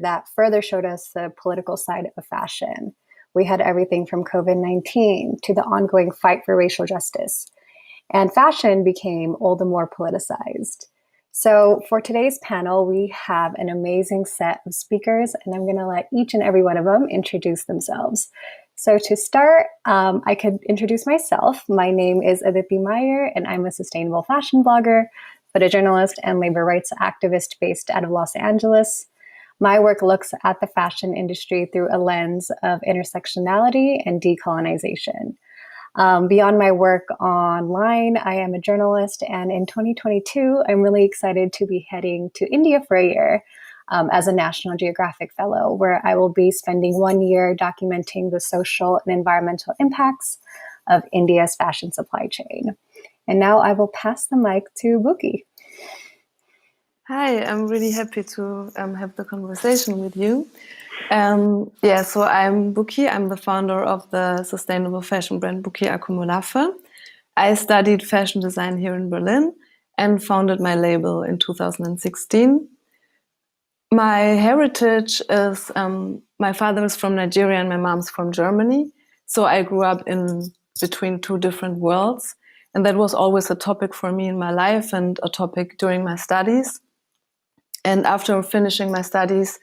that further showed us the political side of fashion. We had everything from COVID-19 to the ongoing fight for racial justice. And fashion became all the more politicized. So for today's panel, we have an amazing set of speakers, and I'm going to let each and every one of them introduce themselves. So to start, I could introduce myself. My name is ADITI Meyer, and I'm a sustainable fashion blogger, photojournalist, and labor rights activist based out of Los Angeles. My work looks at the fashion industry through a lens of intersectionality and decolonization. Beyond my work online, I am a journalist, and in 2022, I'm really excited to be heading to India for a year as a National Geographic Fellow, where I will be spending 1 year documenting the social and environmental impacts of India's fashion supply chain. And now I will pass the mic to BUKI. Hi, I'm really happy to have the conversation with you. So I'm BUKI. I'm the founder of the sustainable fashion brand BUKI AKOMOLAFE. I studied fashion design here in Berlin and founded my label in 2016. My heritage is, my father is from Nigeria and my mom's from Germany. So I grew up in between two different worlds. And that was always a topic for me in my life and a topic during my studies. And after finishing my studies,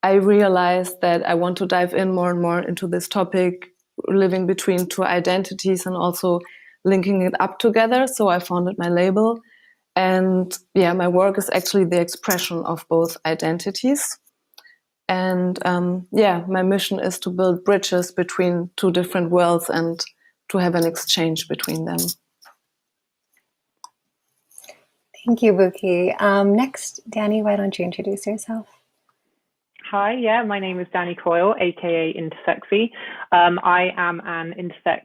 I realized that I want to dive in more and more into this topic, living between two identities and also linking it up together. So I founded my label. And yeah, my work is actually the expression of both identities. And my mission is to build bridges between two different worlds and to have an exchange between them. Thank you, BUKI. Next, Dani, why don't you introduce yourself? Hi, my name is Dani Coyle, aka Intersexy. I am an intersex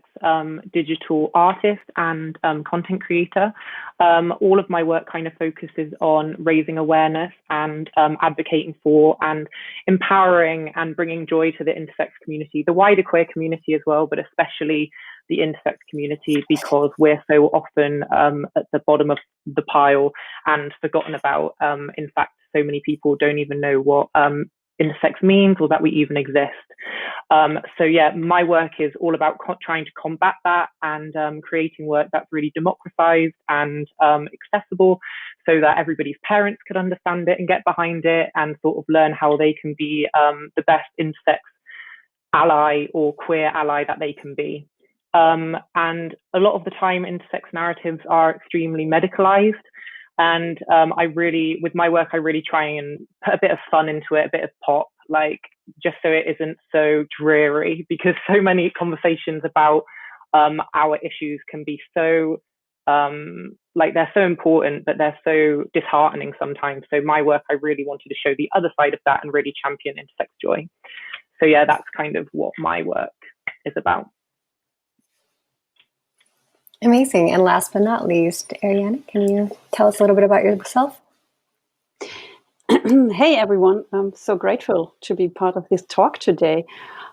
digital artist and content creator. All of my work kind of focuses on raising awareness and advocating for and empowering and bringing joy to the intersex community, the wider queer community as well, but especially the intersex community, because we're so often at the bottom of the pile and forgotten about. In fact, so many people don't even know what intersex means or that we even exist. My work is all about trying to combat that and creating work that's really democratized and accessible so that everybody's parents could understand it and get behind it and sort of learn how they can be the best intersex ally or queer ally that they can be. And a lot of the time, intersex narratives are extremely medicalized. And with my work, I really try and put a bit of fun into it, a bit of pop, like just so it isn't so dreary, because so many conversations about our issues can be so, they're so important, but they're so disheartening sometimes. So my work, I really wanted to show the other side of that and really champion intersex joy. So yeah, that's kind of what my work is about. Amazing. And last but not least, ARIANE, can you tell us a little bit about yourself? Hey, everyone. I'm so grateful to be part of this talk today.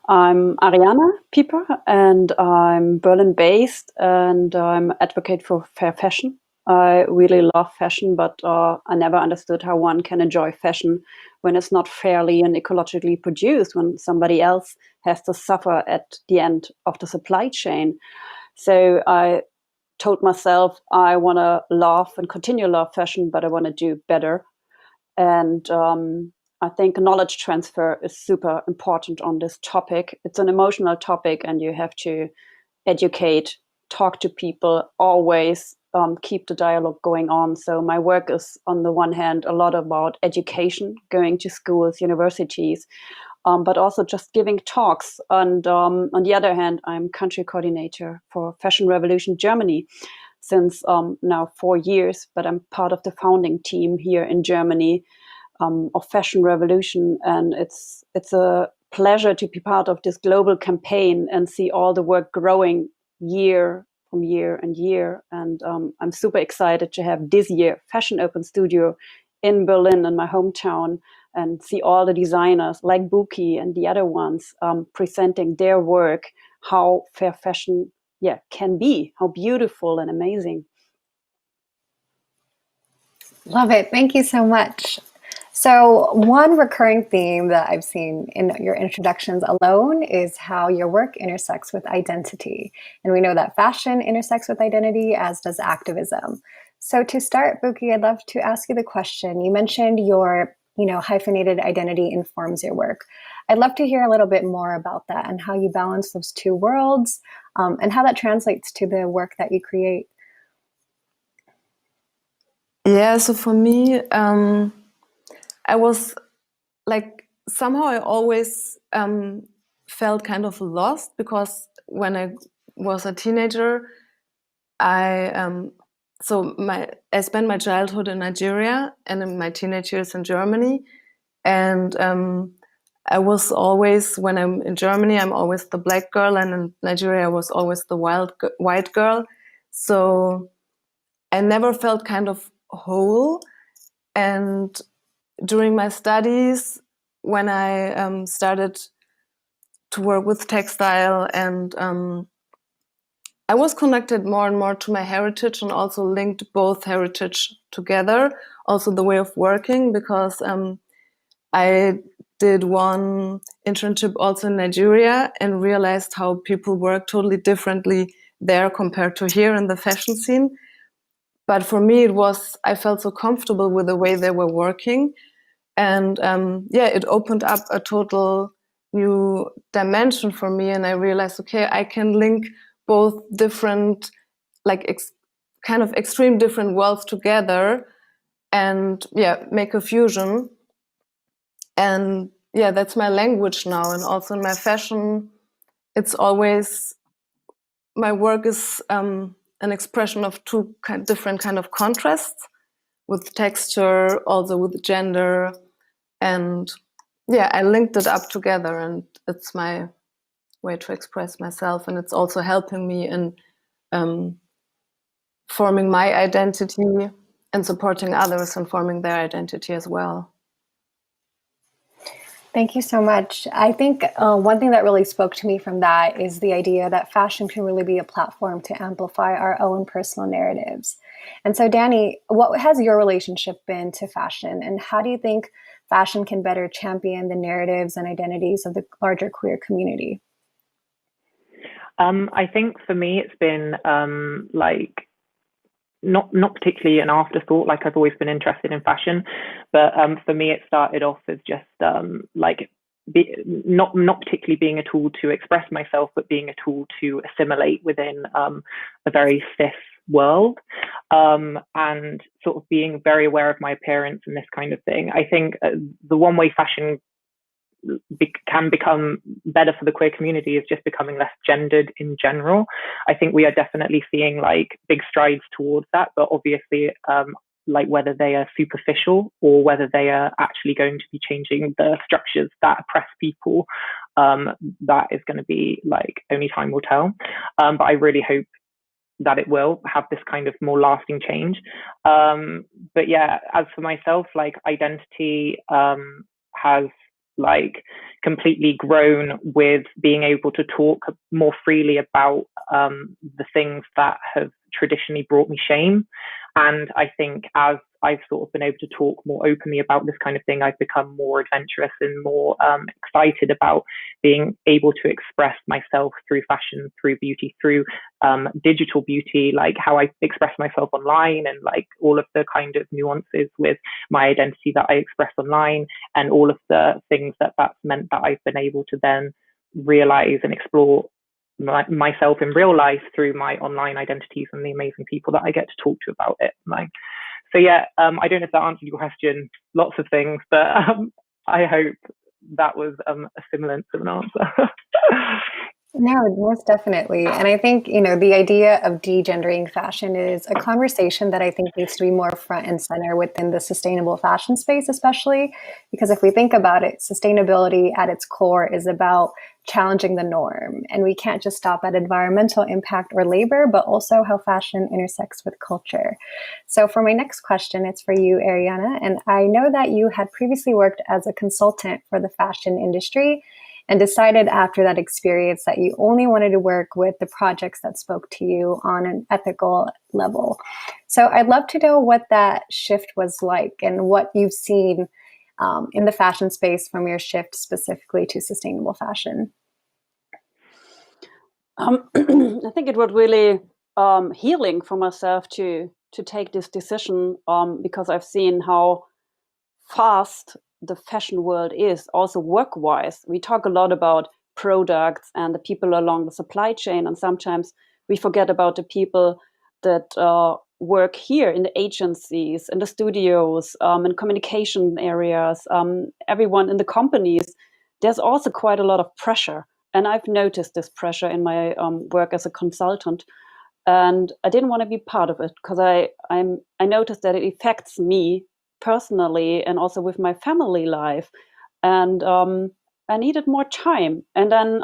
I'm ARIANE Pieper, and I'm Berlin-based, and I'm advocate for fair fashion. I really love fashion, but I never understood how one can enjoy fashion when it's not fairly and ecologically produced, when somebody else has to suffer at the end of the supply chain. So I told myself I want to love and continue to love fashion, but I want to do better. And I think knowledge transfer is super important on this topic. It's an emotional topic, and you have to educate, talk to people, always keep the dialogue going on. So my work is, on the one hand, a lot about education, going to schools, universities, but also just giving talks. And on the other hand, I'm country coordinator for Fashion Revolution Germany since now 4 years, but I'm part of the founding team here in Germany of Fashion Revolution. And it's a pleasure to be part of this global campaign and see all the work growing year from year and year. And I'm super excited to have this year Fashion Open Studio in Berlin, in my hometown, and see all the designers like BUKI and the other ones presenting their work, how fair fashion can be, how beautiful and amazing. Love it. Thank you so much. So one recurring theme that I've seen in your introductions alone is how your work intersects with identity. And we know that fashion intersects with identity, as does activism. So to start, BUKI, I'd love to ask you the question. You mentioned your, hyphenated identity informs your work. I'd love to hear a little bit more about that and how you balance those two worlds, and how that translates to the work that you create. Yeah, so for me, I was like, somehow I always felt kind of lost, because when I was a teenager, I spent my childhood in Nigeria and in my teenage years in Germany. And I was always, when I'm in Germany, I'm always the black girl, and in Nigeria, I was always the white girl. So I never felt kind of whole. And during my studies, when I started to work with textile, and I was connected more and more to my heritage, and also linked both heritage together, also the way of working, because I did one internship also in Nigeria and realized how people work totally differently there compared to here in the fashion scene. But for me, I felt so comfortable with the way they were working. And it opened up a total new dimension for me. And I realized, okay, I can link both different, kind of extreme different worlds together, and make a fusion. And that's my language now. And also in my fashion, it's always, my work is an expression of two different kind of contrasts, with texture, also with gender. And I linked it up together, and it's my way to express myself. And it's also helping me in forming my identity and supporting others in forming their identity as well. Thank you so much. I think one thing that really spoke to me from that is the idea that fashion can really be a platform to amplify our own personal narratives. And so, DANI, what has your relationship been to fashion, and how do you think fashion can better champion the narratives and identities of the larger queer community? I think for me, it's been not particularly an afterthought. Like, I've always been interested in fashion, but for me, it started off as just not particularly being a tool to express myself, but being a tool to assimilate within a very cis world, and sort of being very aware of my appearance and this kind of thing. I think the one way fashion can become better for the queer community is just becoming less gendered in general. I think we are definitely seeing big strides towards that, but obviously whether they are superficial or whether they are actually going to be changing the structures that oppress people, that is going to be only time will tell. But I really hope that it will have this kind of more lasting change. But as for myself, identity has completely grown with being able to talk more freely about the things that have traditionally brought me shame. And I think as I've sort of been able to talk more openly about this kind of thing, I've become more adventurous and more excited about being able to express myself through fashion, through beauty, through digital beauty, how I express myself online, and all of the kind of nuances with my identity that I express online, and all of the things that's meant that I've been able to then realize and explore myself in real life through my online identities and the amazing people that I get to talk to about it. So I don't know if that answered your question. Lots of things, but I hope that was a semblance of an answer. No, most definitely. And I think, the idea of degendering fashion is a conversation that I think needs to be more front and center within the sustainable fashion space, especially because if we think about it, sustainability at its core is about challenging the norm. And we can't just stop at environmental impact or labor, but also how fashion intersects with culture. So for my next question, it's for you, Ariana. And I know that you had previously worked as a consultant for the fashion industry, and decided after that experience that you only wanted to work with the projects that spoke to you on an ethical level. So I'd love to know what that shift was like and what you've seen in the fashion space from your shift specifically to sustainable fashion? I think it was really healing for myself to take this decision because I've seen how fast the fashion world is, also work-wise. We talk a lot about products and the people along the supply chain, and sometimes we forget about the people that work here in the agencies, in the studios, in communication areas, everyone in the companies. There's also quite a lot of pressure. And I've noticed this pressure in my work as a consultant. And I didn't want to be part of it because I noticed that it affects me personally and also with my family life. And I needed more time. And then,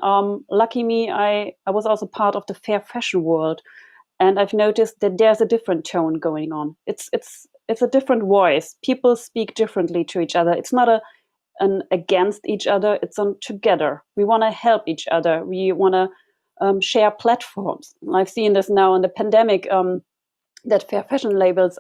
lucky me, I was also part of the fair fashion world. And I've noticed that there's a different tone going on. It's a different voice. People speak differently to each other. It's not an against each other. It's on together. We want to help each other. We want to share platforms. I've seen this now in the pandemic, that fair fashion labels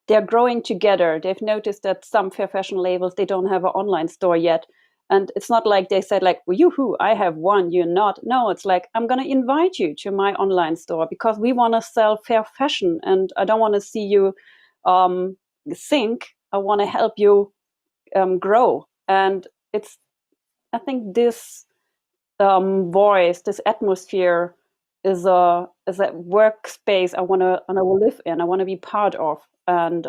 they're growing together. They've noticed that some fair fashion labels, they don't have an online store yet. And it's not like they said like, well, yoo-hoo, I have one, you're not. No, it's like, I'm going to invite you to my online store because we want to sell fair fashion and I don't want to see you sink. I want to help you grow. And I think this voice, this atmosphere is a workspace I want to live in. I want to be part of. And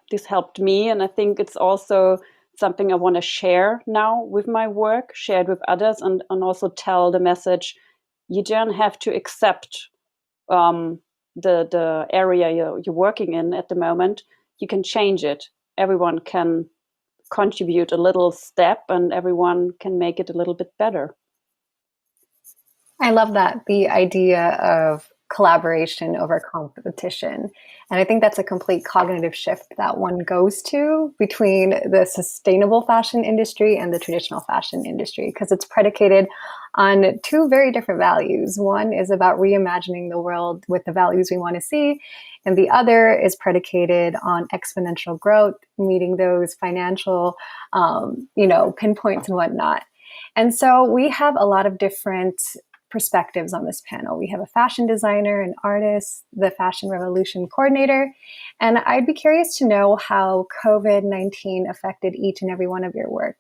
this helped me. And I think it's also something I want to share now with my work, share it with others, and also tell the message. You don't have to accept the area you're working in at the moment. You can change it. Everyone can contribute a little step and everyone can make it a little bit better. I love that, the idea of collaboration over competition. And I think that's a complete cognitive shift that one goes to between the sustainable fashion industry and the traditional fashion industry, because it's predicated on two very different values. One is about reimagining the world with the values we want to see, and the other is predicated on exponential growth, meeting those financial, pinpoints and whatnot. And so we have a lot of different perspectives on this panel. We have a fashion designer, an artist, the Fashion Revolution coordinator, and I'd be curious to know how COVID-19 affected each and every one of your work.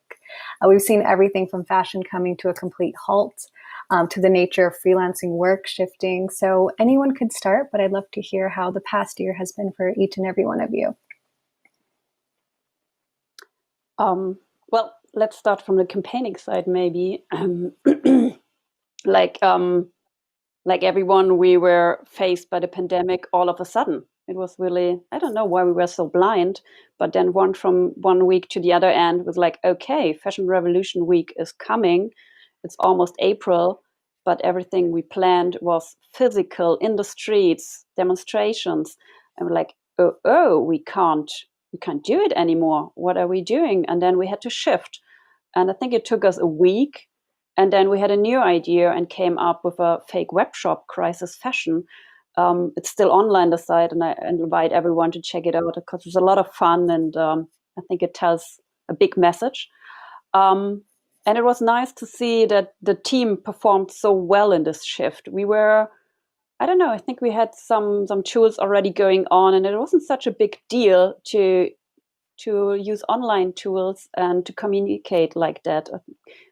We've seen everything from fashion coming to a complete halt, to the nature of freelancing work shifting. So anyone could start, but I'd love to hear how the past year has been for each and every one of you. Well, let's start from the campaigning side, maybe. Like everyone, we were faced by the pandemic all of a sudden. It was really, I don't know why we were so blind, but then from one week to the other end was like, okay, Fashion Revolution Week is coming. It's almost April, but everything we planned was physical, in the streets, demonstrations. And we're like, we can't do it anymore. What are we doing? And then we had to shift. And I think it took us a week. And then we had a new idea and came up with a fake web shop, Crisis Fashion. It's still online, the site, and I invite everyone to check it out because it's a lot of fun and I think it tells a big message. And it was nice to see that the team performed so well in this shift. We were, I don't know, I think we had some tools already going on, and it wasn't such a big deal to use online tools and to communicate like that.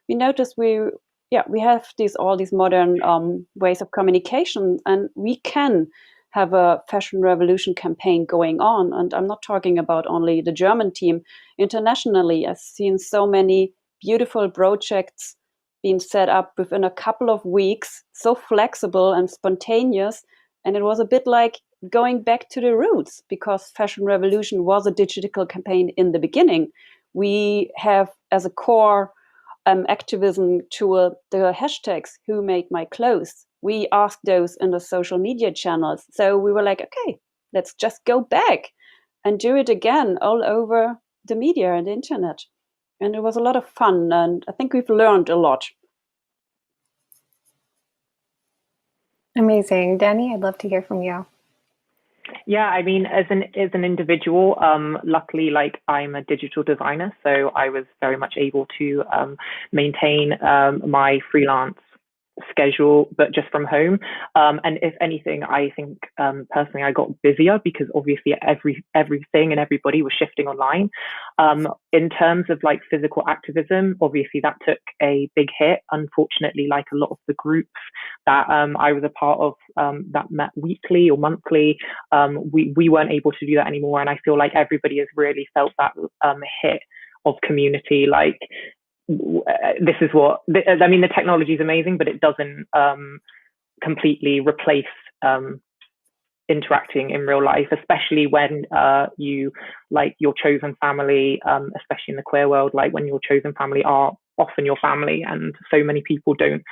We noticed we have all these modern ways of communication, and we can have a fashion revolution campaign going on. And I'm not talking about only the German team. Internationally, I've seen so many beautiful projects being set up within a couple of weeks, so flexible and spontaneous. And it was a bit like going back to the roots, because Fashion Revolution was a digital campaign in the beginning. We have as a core activism tool the hashtags "Who Made My Clothes." We asked those in the social media channels. So we were like, okay, let's just go back and do it again all over the media and the internet. And it was a lot of fun, and I think we've learned a lot. Amazing. Dani, I'd love to hear from you. Yeah, I mean, as an individual, luckily, like I'm a digital designer, so I was very much able to maintain my freelance schedule, but just from home. And if anything, I think personally I got busier because obviously everything and everybody was shifting online. In terms of like physical activism, obviously that took a big hit. Unfortunately, like a lot of the groups that I was a part of that met weekly or monthly, we weren't able to do that anymore. And I feel like everybody has really felt that hit of community. Like this is what I mean. The technology is amazing, but it doesn't completely replace interacting in real life, especially when you like your chosen family, especially in the queer world, like when your chosen family are often your family, and so many people don't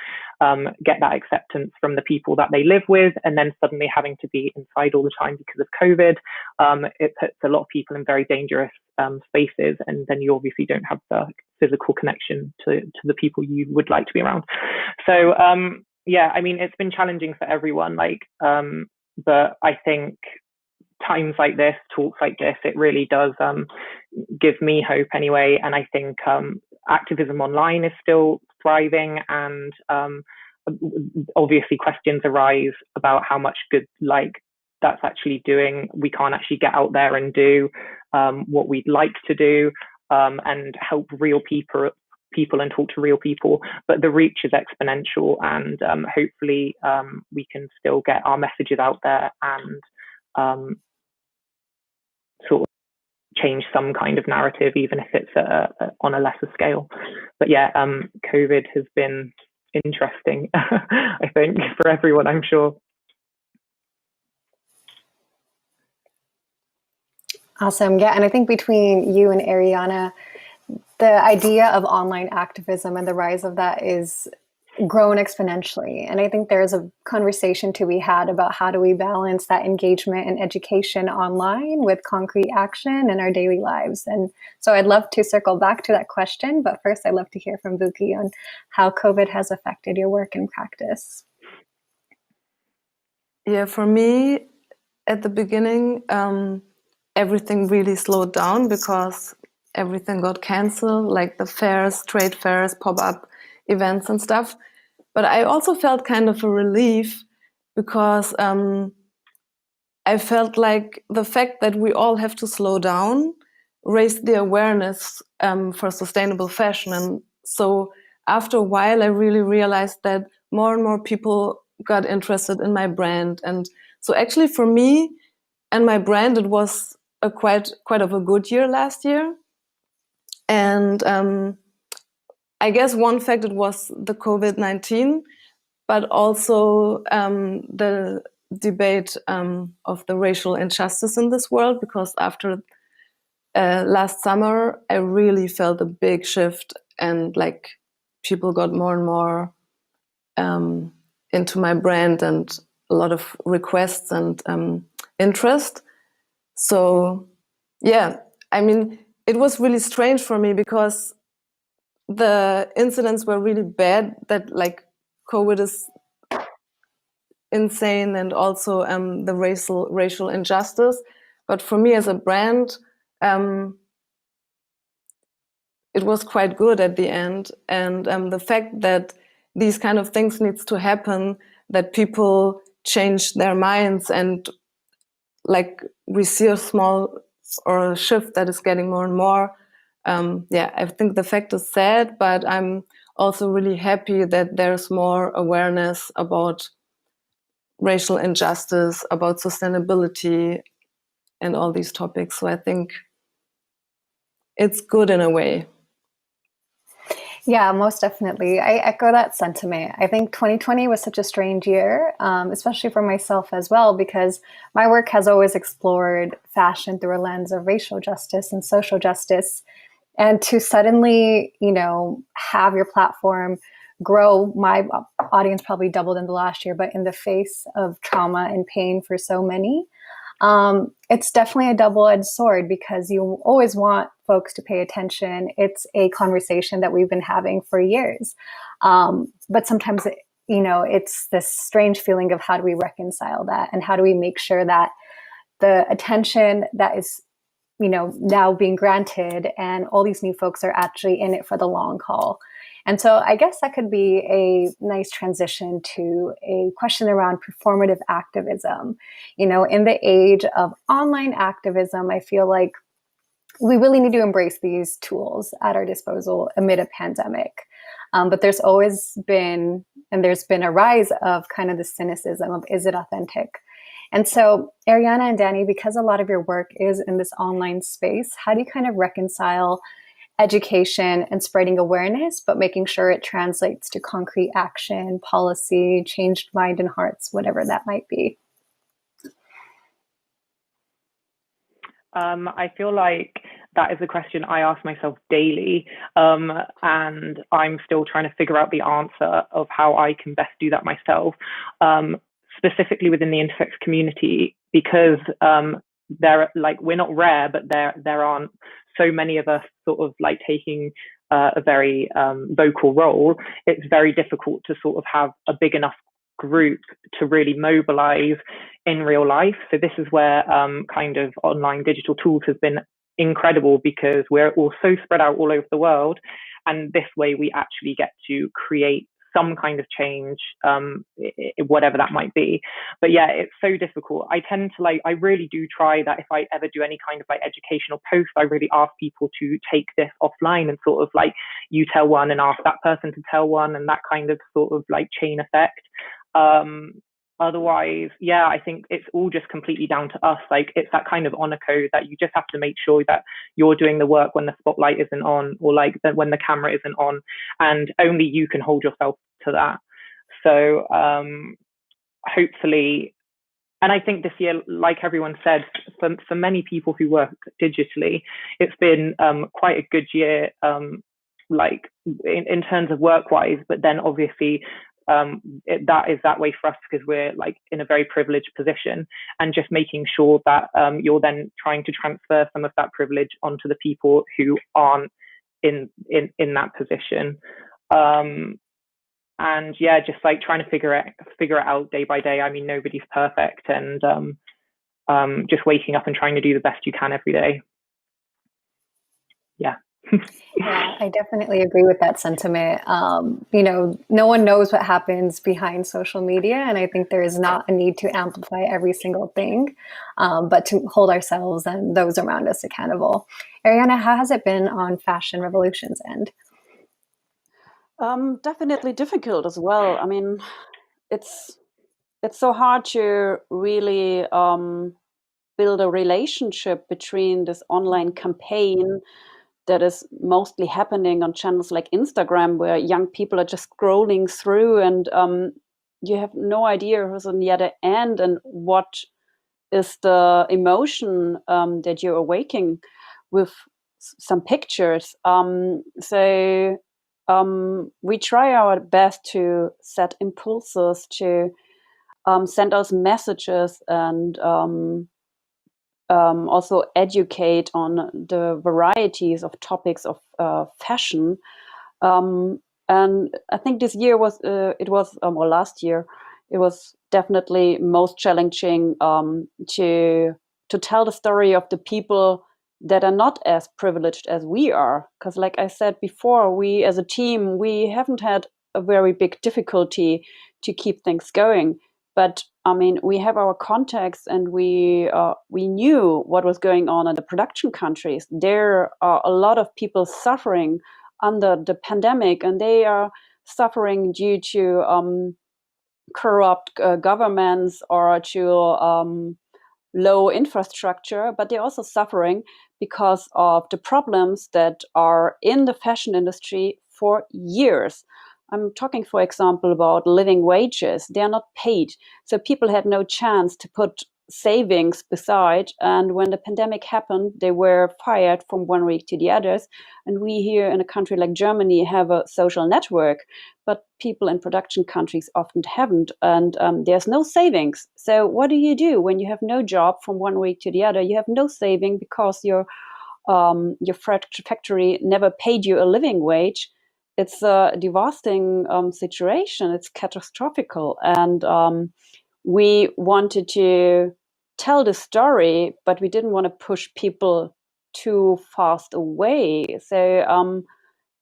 get that acceptance from the people that they live with, and then suddenly having to be inside all the time because of COVID, it puts a lot of people in very dangerous spaces, and then you obviously don't have the physical connection to the people you would like to be around. So yeah, I mean, it's been challenging for everyone, like but I think times like this, talks like this, it really does give me hope anyway. And I think activism online is still thriving, and obviously questions arise about how much good like that's actually doing. We can't actually get out there and do what we'd like to do and help real people and talk to real people, but the reach is exponential, and hopefully we can still get our messages out there and sort of change some kind of narrative, even if it's on a lesser scale. But yeah, COVID has been interesting, I think, for everyone, I'm sure. Awesome. Yeah, and I think between you and Ariana, the idea of online activism and the rise of that is grown exponentially. And I think there's a conversation to be had about how do we balance that engagement and education online with concrete action in our daily lives. And so I'd love to circle back to that question, but first I'd love to hear from BUKI on how COVID has affected your work and practice. Yeah, for me, at the beginning, everything really slowed down because everything got canceled, like the fairs, trade fairs, pop-up events and stuff. But I also felt kind of a relief because I felt like the fact that we all have to slow down raised the awareness for sustainable fashion. And so after a while, I really realized that more and more people got interested in my brand. And so actually for me and my brand, it was a quite of a good year last year. And I guess one fact, it was the COVID-19, but also the debate of the racial injustice in this world, because after last summer, I really felt a big shift, and like people got more and more into my brand, and a lot of requests and interest. So yeah, I mean, it was really strange for me because the incidents were really bad, that like COVID is insane, and also the racial injustice. But for me as a brand, it was quite good at the end. And the fact that these kind of things needs to happen, that people change their minds, and like we see a small or a shift that is getting more and more. Yeah, I think the fact is sad, but I'm also really happy that there's more awareness about racial injustice, about sustainability, and all these topics. So I think it's good in a way. Yeah, most definitely. I echo that sentiment. I think 2020 was such a strange year, especially for myself as well, because my work has always explored fashion through a lens of racial justice and social justice. And to suddenly, have your platform grow, my audience probably doubled in the last year, but in the face of trauma and pain for so many, it's definitely a double-edged sword, because you always want folks to pay attention. It's a conversation that we've been having for years. But sometimes, it's this strange feeling of how do we reconcile that, and how do we make sure that the attention that is, now being granted, and all these new folks are actually in it for the long haul. And so I guess that could be a nice transition to a question around performative activism. In the age of online activism, I feel like we really need to embrace these tools at our disposal amid a pandemic. But there's always been, and there's been a rise of kind of the cynicism of, is it authentic? And so, ARIANE and DANI, because a lot of your work is in this online space, how do you kind of reconcile education and spreading awareness, but making sure it translates to concrete action, policy, changed mind and hearts, whatever that might be? I feel like that is a question I ask myself daily, and I'm still trying to figure out the answer of how I can best do that myself, specifically within the intersex community, because we're not rare, but there aren't so many of us sort of like taking a very vocal role. It's very difficult to sort of have a big enough group to really mobilize in real life. So this is where kind of online digital tools has been incredible, because we're all so spread out all over the world, and this way we actually get to create some kind of change, whatever that might be. But yeah, it's so difficult. I tend to I really do try that if I ever do any kind of like educational post, I really ask people to take this offline and sort of like, you tell one and ask that person to tell one, and that kind of sort of like chain effect. Otherwise, yeah, I think it's all just completely down to us. Like, it's that kind of honor code that you just have to make sure that you're doing the work when the spotlight isn't on, or like when the camera isn't on, and only you can hold yourself to that. So hopefully, and I think this year, like everyone said, for many people who work digitally, it's been quite a good year, like in terms of work-wise, but then obviously that is that way for us because we're like in a very privileged position, and just making sure that you're then trying to transfer some of that privilege onto the people who aren't in that position. And yeah, just like trying to figure it out day by day. I mean, nobody's perfect, and just waking up and trying to do the best you can every day. Yeah. Yeah, I definitely agree with that sentiment. No one knows what happens behind social media, and I think there is not a need to amplify every single thing, but to hold ourselves and those around us accountable. ARIANE, how has it been on Fashion Revolution's end? Definitely difficult as well. I mean, it's so hard to really build a relationship between this online campaign that is mostly happening on channels like Instagram, where young people are just scrolling through, and you have no idea who's on the other end and what is the emotion that you're awakening with some pictures. So we try our best to set impulses, to send us messages, and also educate on the varieties of topics of fashion. And I think this year was, or last year, it was definitely most challenging to tell the story of the people that are not as privileged as we are. Because like I said before, we as a team, we haven't had a very big difficulty to keep things going. But I mean, we have our contacts, and we knew what was going on in the production countries. There are a lot of people suffering under the pandemic, and they are suffering due to corrupt governments or to low infrastructure, but they're also suffering because of the problems that are in the fashion industry for years. I'm talking, for example, about living wages. They are not paid. So people had no chance to put savings beside. And when the pandemic happened, they were fired from one week to the others. And we here in a country like Germany have a social network, but people in production countries often haven't. And there's no savings. So what do you do when you have no job from one week to the other? You have no saving because your factory never paid you a living wage. It's a devastating situation. It's catastrophic. And we wanted to tell the story, but we didn't want to push people too fast away. So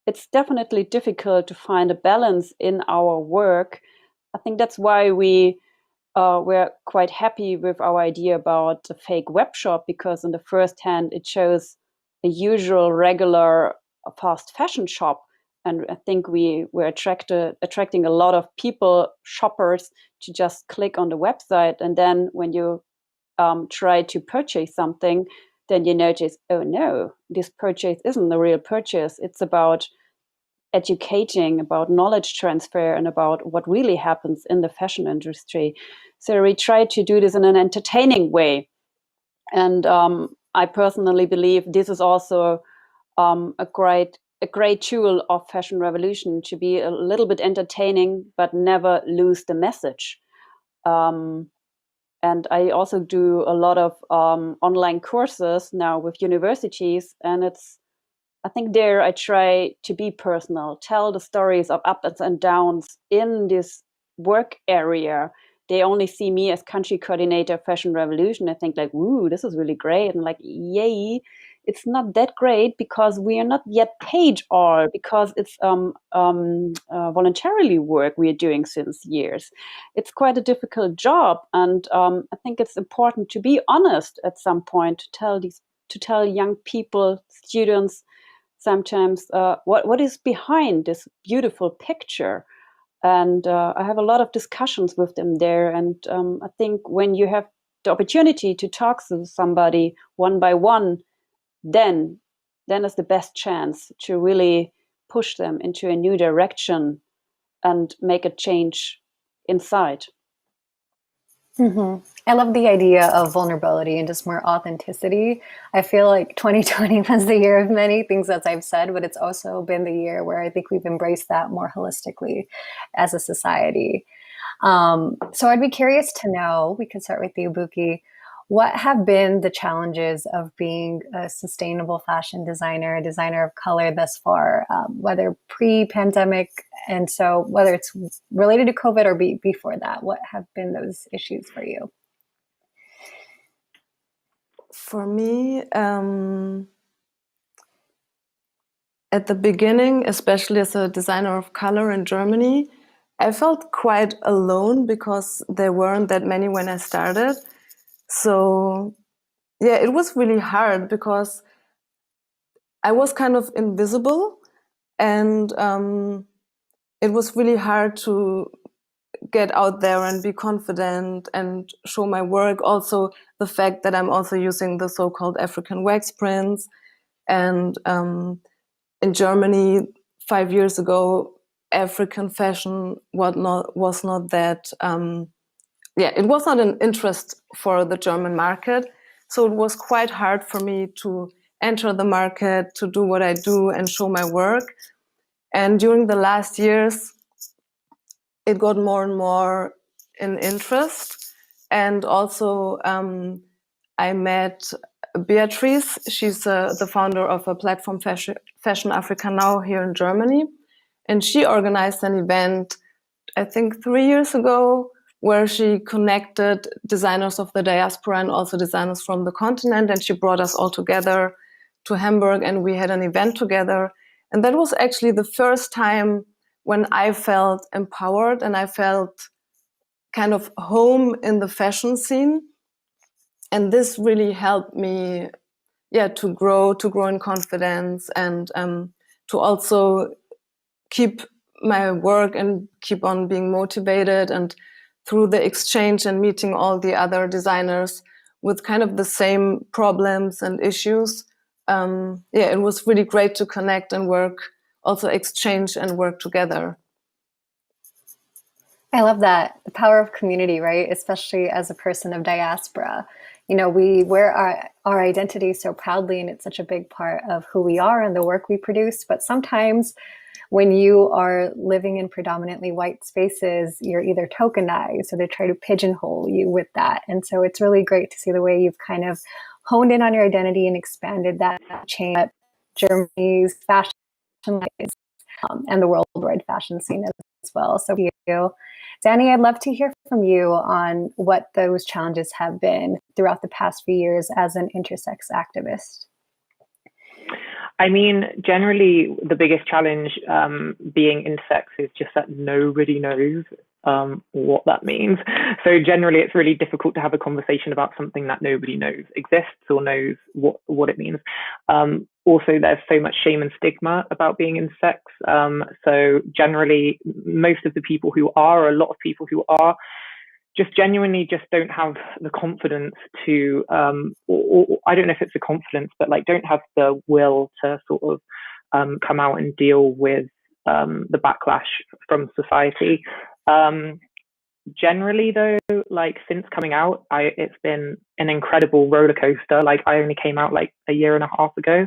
it's definitely difficult to find a balance in our work. I think that's why we're quite happy with our idea about the fake web shop, because on the first hand, it shows a usual, regular, fast fashion shop. And I think we're attracting a lot of people, shoppers, to just click on the website. And then when you try to purchase something, then you notice, oh no, this purchase isn't a real purchase. It's about educating, about knowledge transfer, and about what really happens in the fashion industry. So we try to do this in an entertaining way. And I personally believe this is also a great tool of Fashion Revolution, to be a little bit entertaining, but never lose the message. And I also do a lot of online courses now with universities, and I think there I try to be personal, tell the stories of ups and downs in this work area. They only see me as country coordinator, Fashion Revolution. I think like, woo, this is really great. And like, yay, it's not that great because we are not yet paid all, because it's voluntarily work we are doing since years. It's quite a difficult job. And I think it's important to be honest at some point, to tell young people, students, sometimes what is behind this beautiful picture. And I have a lot of discussions with them there. And I think when you have the opportunity to talk to somebody one by one, then is the best chance to really push them into a new direction and make a change inside. Mm-hmm. I love the idea of vulnerability and just more authenticity. I feel like 2020 was the year of many things, as I've said, but it's also been the year where I think we've embraced that more holistically as a society. So I'd be curious to know, we could start with you, BUKI, what have been the challenges of being a sustainable fashion designer, a designer of color thus far, whether pre-pandemic, and so whether it's related to COVID or before that, what have been those issues for you? For me, at the beginning, especially as a designer of color in Germany, I felt quite alone because there weren't that many when I started. So yeah, it was really hard because I was kind of invisible, and it was really hard to get out there and be confident and show my work. Also, the fact that I'm also using the so-called African wax prints. And in Germany, 5 years ago, African fashion was not that, it was not an interest for the German market. So it was quite hard for me to enter the market, to do what I do and show my work. And during the last years, it got more and more in interest. And also, I met Beatrice. She's the founder of a platform, Fashion Africa Now, here in Germany. And she organized an event, I think 3 years ago, where she connected designers of the diaspora and also designers from the continent. And she brought us all together to Hamburg, and we had an event together. And that was actually the first time when I felt empowered and I felt kind of home in the fashion scene. And this really helped me, to grow in confidence, and to also keep my work and keep on being motivated. And through the exchange and meeting all the other designers with kind of the same problems and issues, it was really great to connect and work, also exchange and work together. I love that, the power of community, right? Especially as a person of diaspora. You know, we wear our identity so proudly, and it's such a big part of who we are and the work we produce. But sometimes when you are living in predominantly white spaces, you're either tokenized, or they try to pigeonhole you with that. And so it's really great to see the way you've kind of honed in on your identity and expanded that chain at Germany's fashion and the worldwide fashion scene as well. So you, Dani, I'd love to hear from you on what those challenges have been throughout the past few years as an intersex activist. I mean, generally, the biggest challenge being intersex is just that nobody knows what that means. So generally, it's really difficult to have a conversation about something that nobody knows exists or knows what it means. Also, there's so much shame and stigma about being intersex. So generally, most of the people who are, or a lot of people who are, just genuinely just don't have the confidence to, or I don't know if it's the confidence, but like don't have the will to sort of come out and deal with the backlash from society. Generally though, like since coming out, it's been an incredible roller coaster. Like I only came out like a year and a half ago.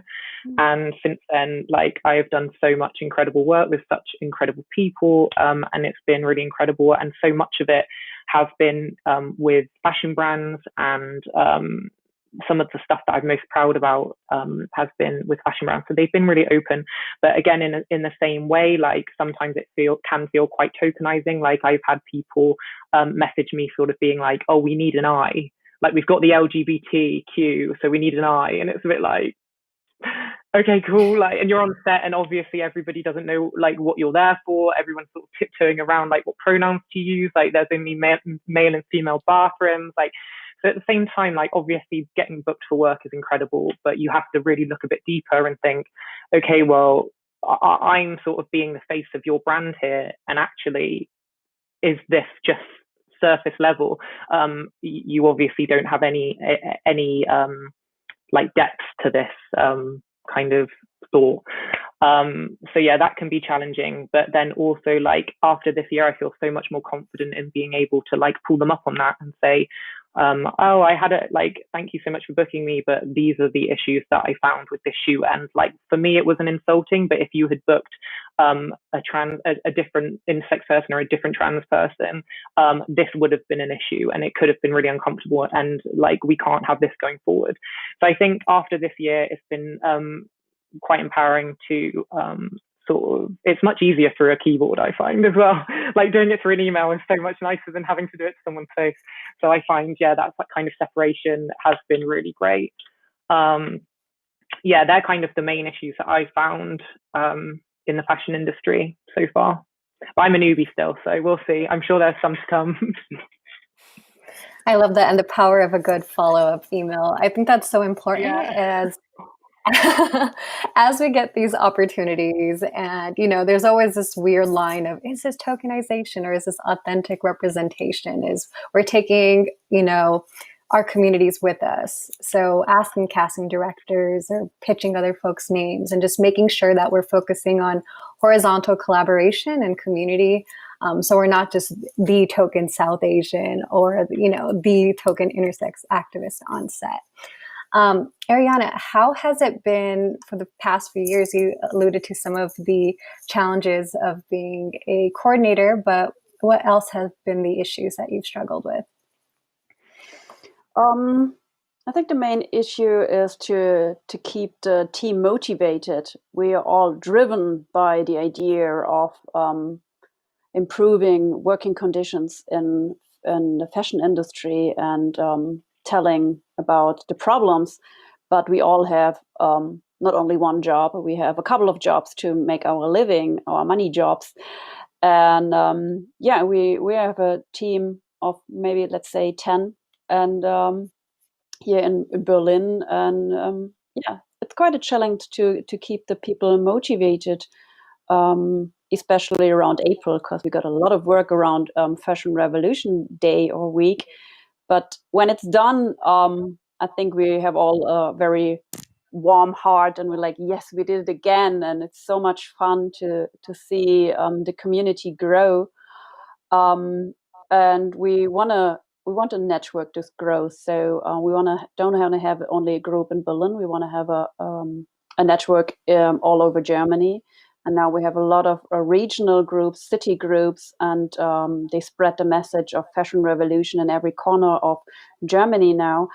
And since then, like I have done so much incredible work with such incredible people. And it's been really incredible. And so much of it has been with fashion brands, and some of the stuff that I'm most proud about has been with fashion brands. So they've been really open, but again, in the same way, like sometimes it can feel quite tokenizing. Like I've had people message me sort of being like, oh, we need an I, like we've got the LGBTQ, so we need an I. And it's a bit like, okay, cool. Like, and you're on set and obviously everybody doesn't know like what you're there for. Everyone's sort of tiptoeing around like what pronouns to use. Like there's only male and female bathrooms. Like, so at the same time, like obviously getting booked for work is incredible, but you have to really look a bit deeper and think, okay, well, I'm sort of being the face of your brand here, and actually, is this just surface level? You obviously don't have any like depth to this kind of thought. So yeah, that can be challenging. But then also like after this year, I feel so much more confident in being able to like pull them up on that and say, oh, I had it, like, thank you so much for booking me, but these are the issues that I found with this shoot. And like for me, it wasn't insulting, but if you had booked a different intersex person or a different trans person, this would have been an issue, and it could have been really uncomfortable, and like we can't have this going forward. So I think after this year, it's been quite empowering to sort of, it's much easier through a keyboard, I find, as well. Like doing it through an email is so much nicer than having to do it to someone's face. So I find, yeah, that kind of separation has been really great. Yeah, they're kind of the main issues that I found in the fashion industry so far. But I'm a newbie still, so we'll see. I'm sure there's some to come. I love that, and the power of a good follow-up email. I think that's so important as we get these opportunities. And there's always this weird line of, is this tokenization or is this authentic representation? Is we're taking our communities with us. So asking casting directors or pitching other folks' names and just making sure that we're focusing on horizontal collaboration and community. So we're not just the token South Asian or, the token intersex activist on set. ARIANE, how has it been for the past few years? You alluded to some of the challenges of being a coordinator, but what else have been the issues that you've struggled with? I think the main issue is to keep the team motivated. We are all driven by the idea of improving working conditions in the fashion industry and telling about the problems, but we all have not only one job, we have a couple of jobs to make our living, our money jobs. And we have a team of maybe, let's say, 10 and here in Berlin. And it's quite a challenge to keep the people motivated, especially around April, because we got a lot of work around Fashion Revolution Day or week. But when it's done, I think we have all a very warm heart, and we're like, yes, we did it again, and it's so much fun to see the community grow. And we want to network this growth. So we don't want to have only a group in Berlin. We want to have a network all over Germany. And now we have a lot of regional groups, city groups, and they spread the message of fashion revolution in every corner of Germany now.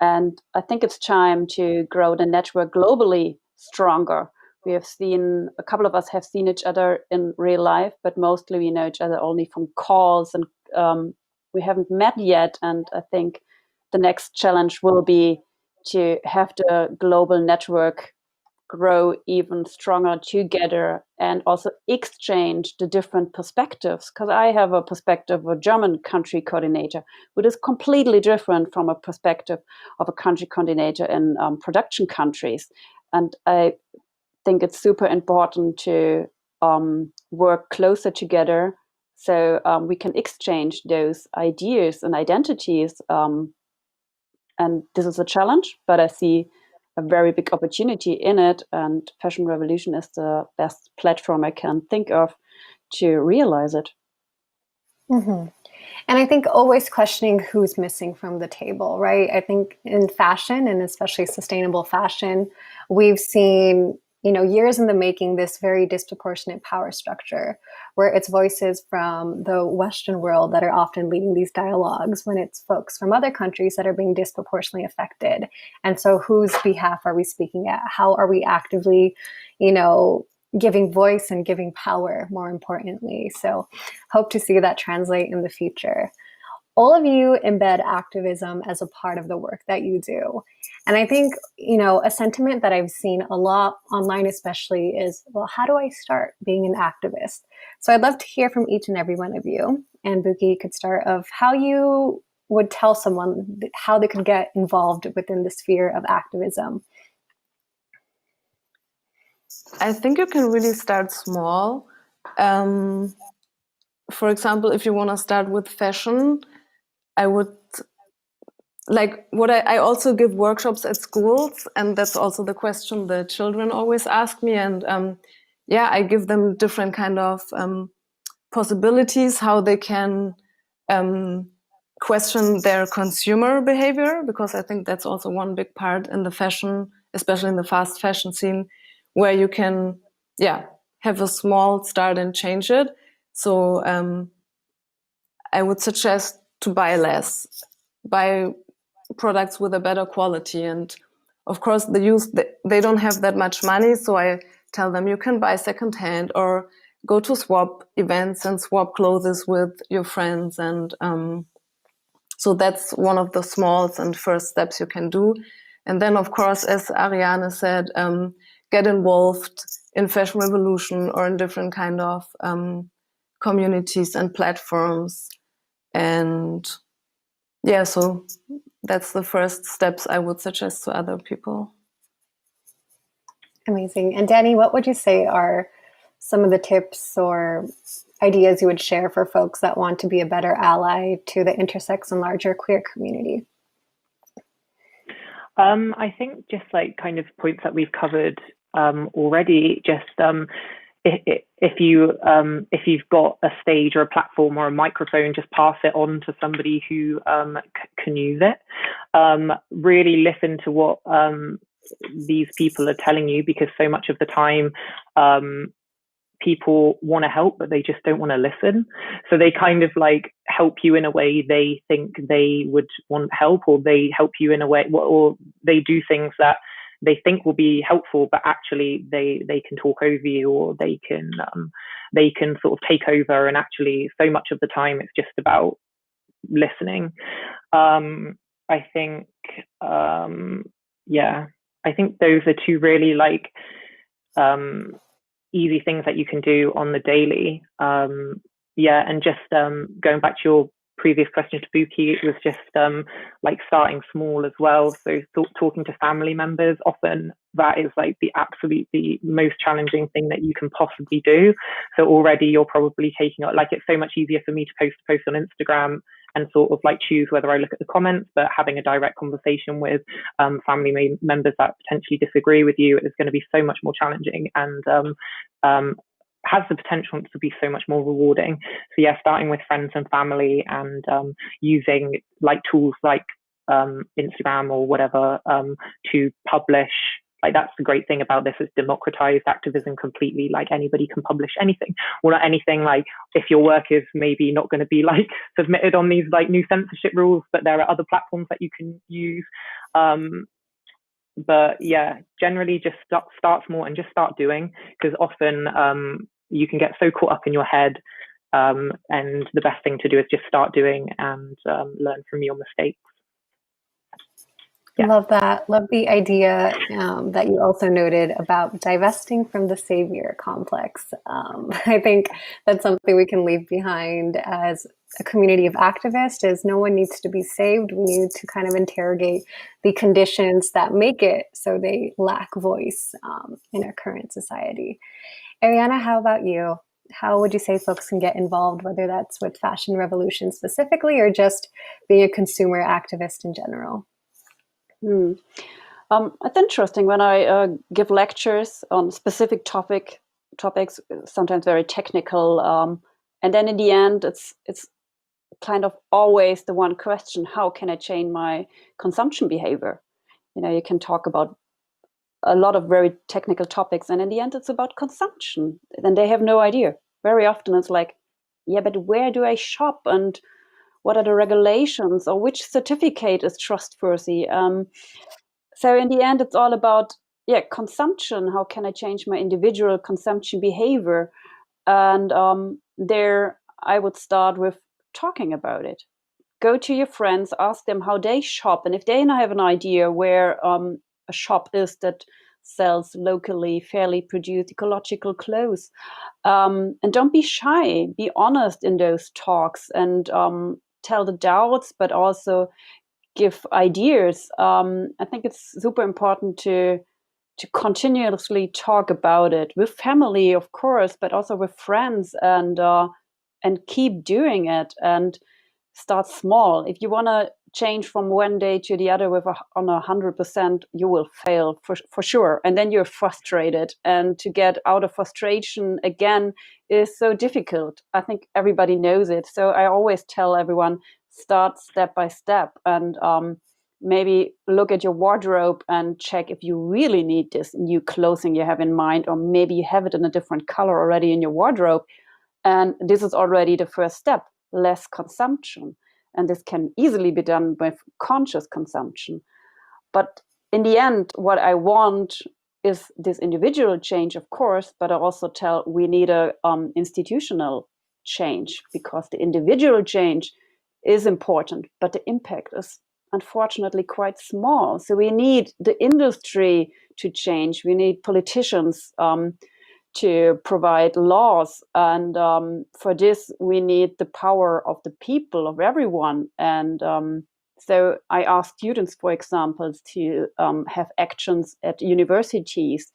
And I think it's time to grow the network globally stronger. We have seen, a couple of us have seen each other in real life, but mostly we know each other only from calls, and we haven't met yet. And I think the next challenge will be to have the global network grow even stronger together and also exchange the different perspectives. Because I have a perspective of a German country coordinator, which is completely different from a perspective of a country coordinator in production countries. And I think it's super important to work closer together so we can exchange those ideas and identities. And this is a challenge, but I see a very big opportunity in it. And Fashion Revolution is the best platform I can think of to realize it. Mm-hmm. And I think always questioning who's missing from the table, right? I think in fashion, and especially sustainable fashion, we've seen, years in the making, this very disproportionate power structure where it's voices from the Western world that are often leading these dialogues when it's folks from other countries that are being disproportionately affected. And so whose behalf are we speaking at? How are we actively, giving voice and giving power, more importantly? So hope to see that translate in the future. All of you embed activism as a part of the work that you do. And I think, a sentiment that I've seen a lot online especially is, well, how do I start being an activist? So I'd love to hear from each and every one of you. And BUKI could start of how you would tell someone how they could get involved within the sphere of activism. I think you can really start small. For example, if you want to start with fashion, I would I also give workshops at schools, and that's also the question the children always ask me. And I give them different kind of possibilities how they can question their consumer behavior, because I think that's also one big part in the fashion, especially in the fast fashion scene, where you can have a small start and change it. So I would suggest to buy less, buy products with a better quality. And of course they don't have that much money, so I tell them you can buy secondhand or go to swap events and swap clothes with your friends. And so that's one of the small and first steps you can do. And then, of course, as ARIANE said, get involved in Fashion Revolution or in different kind of communities and platforms. And so that's the first steps I would suggest to other people. Amazing. And DANI, what would you say are some of the tips or ideas you would share for folks that want to be a better ally to the intersex and larger queer community? I think just kind of points that we've covered already. Just if you've got a stage or a platform or a microphone, just pass it on to somebody who can use it. Really listen to what these people are telling you, because so much of the time people want to help, but they just don't want to listen. So they kind of help you in a way they think they would want help, or they help you in a way, or they do things that they think will be helpful, but actually they can talk over you, or they can sort of take over. And actually, so much of the time, it's just about listening. I think, I think those are two really easy things that you can do on the daily. And just going back to your previous question to BUKI, it was just starting small as well. So talking to family members, often that is the most challenging thing that you can possibly do. So already you're probably taking it's so much easier for me to post on Instagram and sort of choose whether I look at the comments, but having a direct conversation with family members that potentially disagree with you is going to be so much more challenging, and has the potential to be so much more rewarding. So starting with friends and family, and using tools like Instagram or whatever to publish. That's the great thing about this, is democratized activism completely. Anybody can publish anything. Well, not anything, if your work is maybe not going to be submitted on these new censorship rules, but there are other platforms that you can use. But yeah, generally just start small and just start doing, because often you can get so caught up in your head, and the best thing to do is just start doing and learn from your mistakes. Yeah. Love that. Love the idea that you also noted about divesting from the savior complex. I think that's something we can leave behind as a community of activists, is no one needs to be saved. We need to kind of interrogate the conditions that make it so they lack voice in our current society. Ariana, how about you? How would you say folks can get involved, whether that's with Fashion Revolution specifically or just being a consumer activist in general? It's interesting when I give lectures on specific topics, sometimes very technical, and then in the end, it's kind of always the one question: how can I change my consumption behavior? You can talk about a lot of very technical topics, and in the end, it's about consumption. And they have no idea. Very often, it's like, yeah, but where do I shop, and what are the regulations, or which certificate is trustworthy? So in the end, it's all about consumption. How can I change my individual consumption behavior? And there, I would start with talking about it. Go to your friends, ask them how they shop, and if they have an idea where a shop is that sells locally, fairly produced, ecological clothes, and don't be shy. Be honest in those talks and tell the doubts, but also give ideas. I think it's super important to continuously talk about it with family, of course, but also with friends, and keep doing it and start small. If you want to change from one day to the other on 100%, you will fail for sure, and then you're frustrated. And to get out of frustration again is so difficult. I think everybody knows it. So I always tell everyone, start step by step, and maybe look at your wardrobe and check if you really need this new clothing you have in mind, or maybe you have it in a different color already in your wardrobe. And this is already the first step: less consumption. And this can easily be done with conscious consumption. But in the end, what I want is this individual change, of course, but I also tell we need a institutional change, because the individual change is important, but the impact is unfortunately quite small. So we need the industry to change. We need politicians to provide laws, and for this we need the power of the people, of everyone. And so I ask students, for example, to have actions at universities,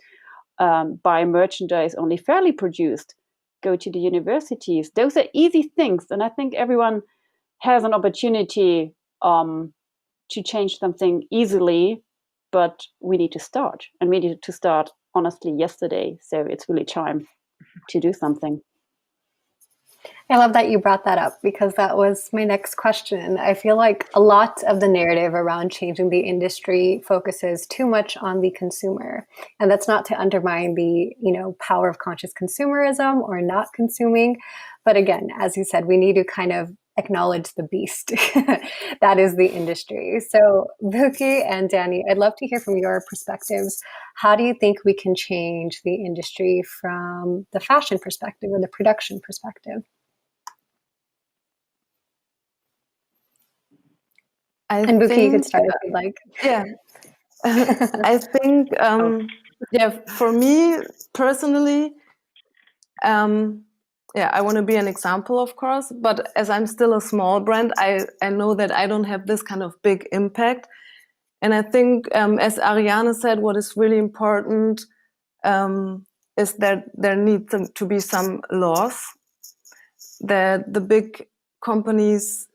buy merchandise only fairly produced, go to the universities. Those are easy things, and I think everyone has an opportunity to change something easily, but we need to start, and we need to start honestly yesterday. So it's really time to do something. I love that you brought that up, because that was my next question. I feel like a lot of the narrative around changing the industry focuses too much on the consumer. And that's not to undermine the, power of conscious consumerism or not consuming. But again, as you said, we need to kind of acknowledge the beast that is the industry. So BUKI and DANI, I'd love to hear from your perspectives. How do you think we can change the industry from the fashion perspective or the production perspective? And BUKI, you could start if you'd like. Yeah. I think, for me personally, I want to be an example, of course, but as I'm still a small brand, I know that I don't have this kind of big impact. And I think, as Ariane said, what is really important is that there needs to be some laws, that the big companies,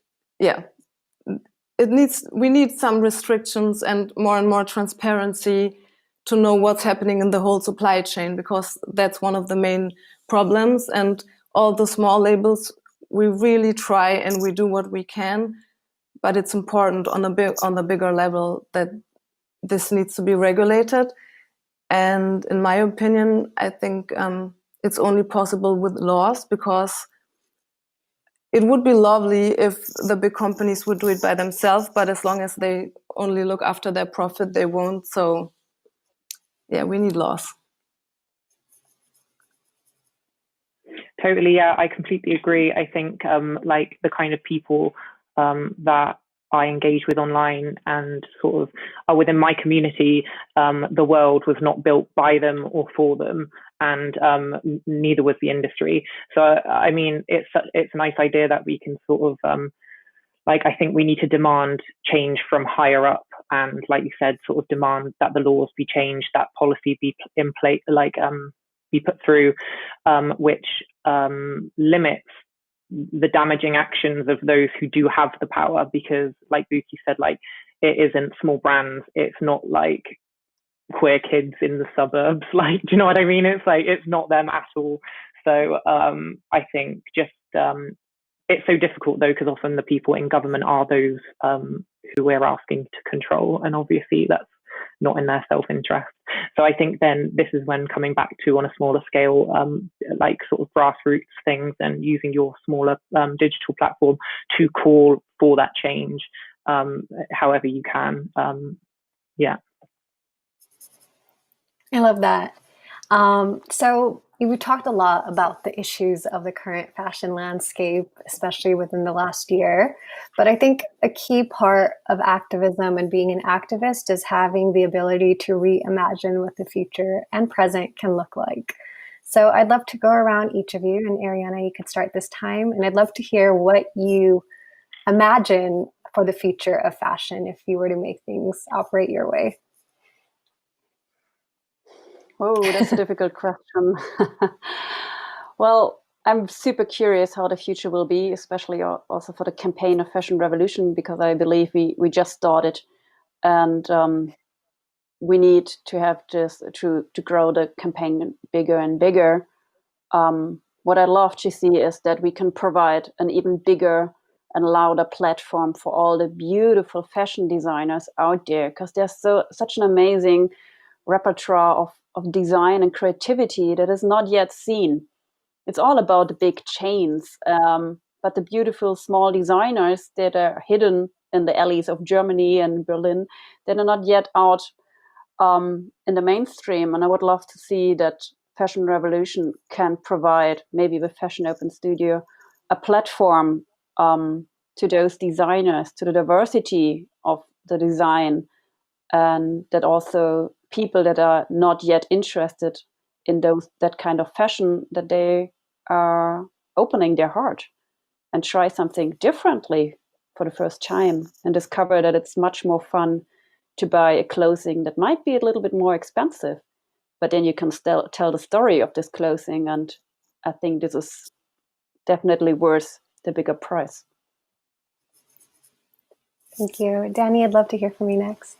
we need some restrictions and more transparency to know what's happening in the whole supply chain, because that's one of the main problems. And all the small labels, we really try and we do what we can, but it's important on the bigger level that this needs to be regulated. And in my opinion, I think it's only possible with laws, because it would be lovely if the big companies would do it by themselves, but as long as they only look after their profit, they won't. So yeah, we need laws. Totally, yeah, I completely agree. I think like the kind of people that I engage with online and sort of are within my community, the world was not built by them or for them, and neither was the industry. So I mean, it's a nice idea that we can sort of like, I think we need to demand change from higher up, and like you said, sort of demand that the laws be changed, that policy be in place, like be put through, which limits the damaging actions of those who do have the power. Because, like BUKI said, like, it isn't small brands. It's not like queer kids in the suburbs. Like, do you know what I mean? It's like, it's not them at all. So I think just it's so difficult though, because often the people in government are those who we're asking to control, and obviously that's not in their self-interest. So I think then this is when coming back to, on a smaller scale, like sort of grassroots things, and using your smaller digital platform to call for that change, however you can. Yeah. I love that. So we talked a lot about the issues of the current fashion landscape, especially within the last year. But I think a key part of activism and being an activist is having the ability to reimagine what the future and present can look like. So I'd love to go around each of you, and Ariana, you could start this time. And I'd love to hear what you imagine for the future of fashion if you were to make things operate your way. Oh, that's a difficult question. Well, I'm super curious how the future will be, especially also for the campaign of Fashion Revolution, because I believe we just started, and we need to have just to grow the campaign bigger and bigger. What I love to see is that we can provide an even bigger and louder platform for all the beautiful fashion designers out there, because there's such an amazing repertoire of design and creativity that is not yet seen. It's all about the big chains, but the beautiful small designers that are hidden in the alleys of Germany and Berlin, that are not yet out in the mainstream. And I would love to see that Fashion Revolution can provide, maybe with Fashion Open Studio, a platform to those designers, to the diversity of the design, and that also people that are not yet interested in that kind of fashion, that they are opening their heart and try something differently for the first time, and discover that it's much more fun to buy a clothing that might be a little bit more expensive, but then you can still tell the story of this clothing. And I think this is definitely worth the bigger price. Thank you. Dani, I'd love to hear from you next.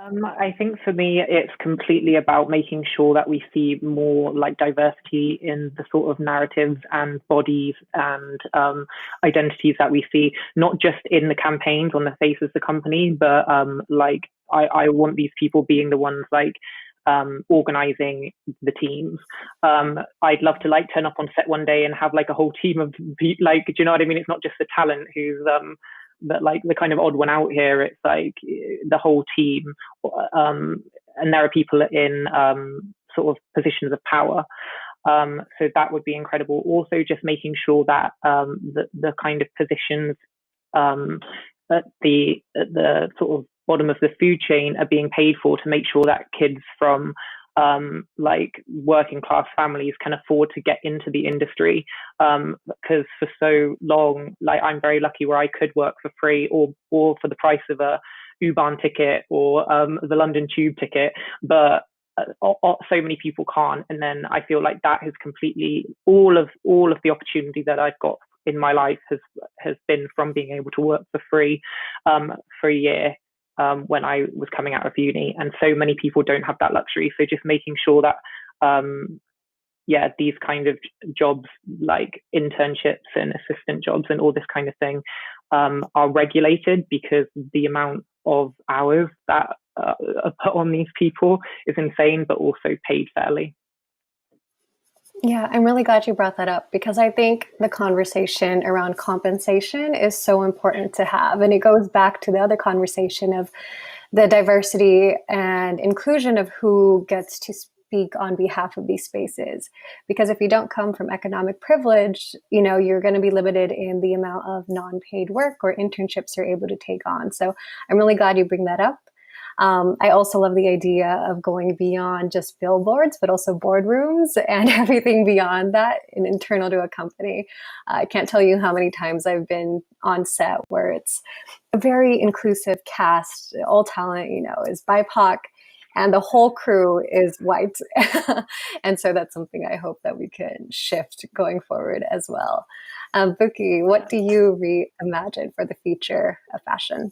I think for me, it's completely about making sure that we see more like diversity in the sort of narratives and bodies and identities that we see, not just in the campaigns on the face of the company, but like I want these people being the ones like organizing the teams. I'd love to like turn up on set one day and have like a whole team of like, do you know what I mean? It's not just the talent who's but like the kind of odd one out here. It's like the whole team, and there are people in sort of positions of power. So that would be incredible. Also, just making sure that the kind of positions at the sort of bottom of the food chain are being paid for, to make sure that kids from like working class families can afford to get into the industry, because for so long, like I'm very lucky where I could work for free or for the price of a U-Bahn ticket or the London Tube ticket, but so many people can't. And then I feel like that has completely, all of the opportunity that I've got in my life has been from being able to work for free for a year. When I was coming out of uni, and so many people don't have that luxury. So just making sure that, these kind of jobs like internships and assistant jobs and all this kind of thing are regulated, because the amount of hours that are put on these people is insane, but also paid fairly. Yeah, I'm really glad you brought that up, because I think the conversation around compensation is so important to have. And it goes back to the other conversation of the diversity and inclusion of who gets to speak on behalf of these spaces. Because if you don't come from economic privilege, you're going to be limited in the amount of non-paid work or internships you're able to take on. So I'm really glad you bring that up. I also love the idea of going beyond just billboards, but also boardrooms and everything beyond that and internal to a company. I can't tell you how many times I've been on set where it's a very inclusive cast, all talent, is BIPOC, and the whole crew is white. And so that's something I hope that we can shift going forward as well. BUKI, what do you reimagine for the future of fashion?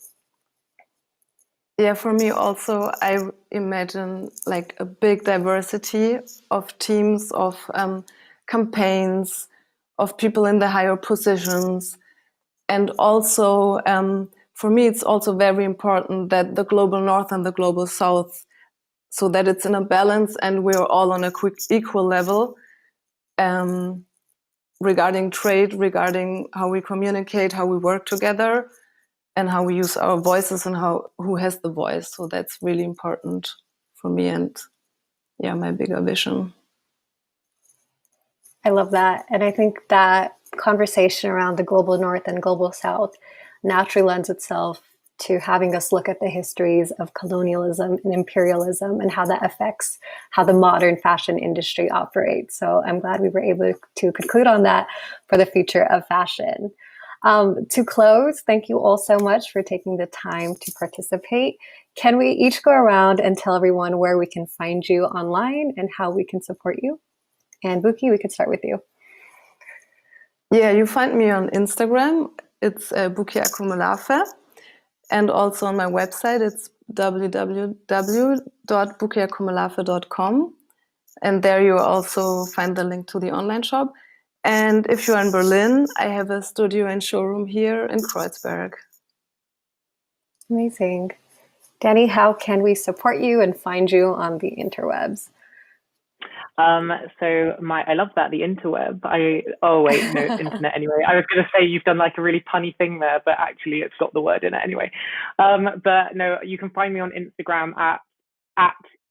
Yeah, for me also, I imagine like a big diversity of teams, of campaigns, of people in the higher positions. And also, for me, it's also very important that the global north and the global south, so that it's in a balance and we're all on a equal level regarding trade, regarding how we communicate, how we work together, and how we use our voices and who has the voice. So that's really important for me and my bigger vision. I love that. And I think that conversation around the global north and global south naturally lends itself to having us look at the histories of colonialism and imperialism and how that affects how the modern fashion industry operates. So I'm glad we were able to conclude on that for the future of fashion. To close, thank you all so much for taking the time to participate. Can we each go around and tell everyone where we can find you online and how we can support you? And BUKI, we could start with you. Yeah, you find me on Instagram. It's BUKI AKOMOLAFE. And also on my website, it's www.bukiakomolafe.com. And there you also find the link to the online shop. And if you're in Berlin, I have a studio and showroom here in Kreuzberg. Amazing. DANI, how can we support you and find you on the interwebs? I love that, the interweb. Internet anyway. I was going to say you've done like a really punny thing there, but actually it's got the word in it anyway. But no, you can find me on Instagram at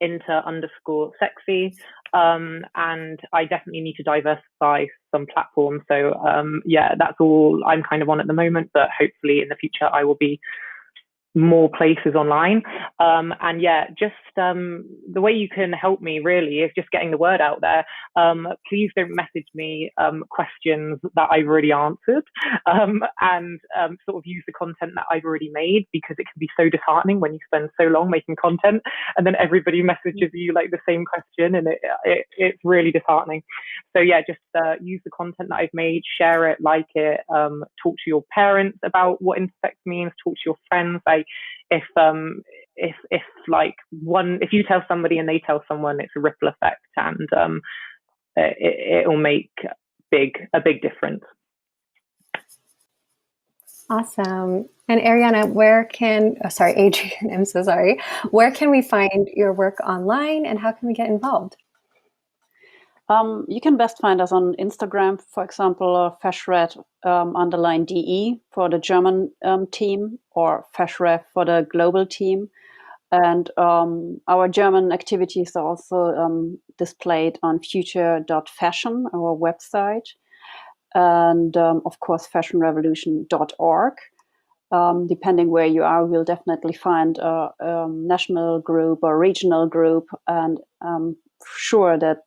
inter_sexy. And I definitely need to diversify some platforms. So that's all I'm kind of on at the moment, but hopefully in the future I will be more places online. The way you can help me really is just getting the word out there. Please don't message me questions that I've already answered and sort of use the content that I've already made, because it can be so disheartening when you spend so long making content and then everybody messages you like the same question, and it's really disheartening. So just use the content that I've made, share it, like it, talk to your parents about what intersex means, talk to your friends. If you tell somebody and they tell someone, it's a ripple effect, and it will make a big difference. Awesome. And Ariana, Adrian, I'm so sorry. Where can we find your work online and how can we get involved? You can best find us on Instagram, for example, fashred_DE for the German team, or fashref for the global team. And our German activities are also displayed on future.fashion, our website. And of course, fashionrevolution.org. Depending where you are, we'll definitely find a national group or regional group, and sure that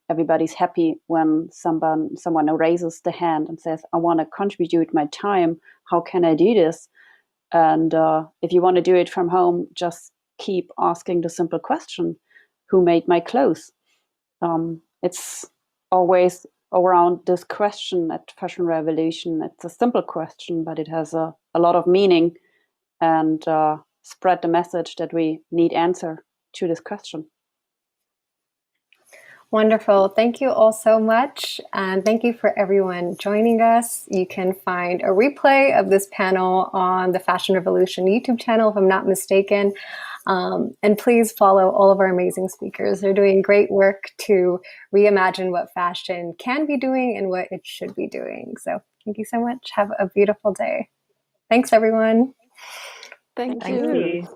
everybody's happy when someone raises the hand and says, I want to contribute my time. How can I do this? And if you want to do it from home, just keep asking the simple question, who made my clothes? It's always around this question at Fashion Revolution. It's a simple question, but it has a lot of meaning, and spread the message that we need answer to this question. Wonderful. Thank you all so much. And thank you for everyone joining us. You can find a replay of this panel on the Fashion Revolution YouTube channel, if I'm not mistaken. And please follow all of our amazing speakers. They're doing great work to reimagine what fashion can be doing and what it should be doing. So thank you so much. Have a beautiful day. Thanks, everyone. Thank you.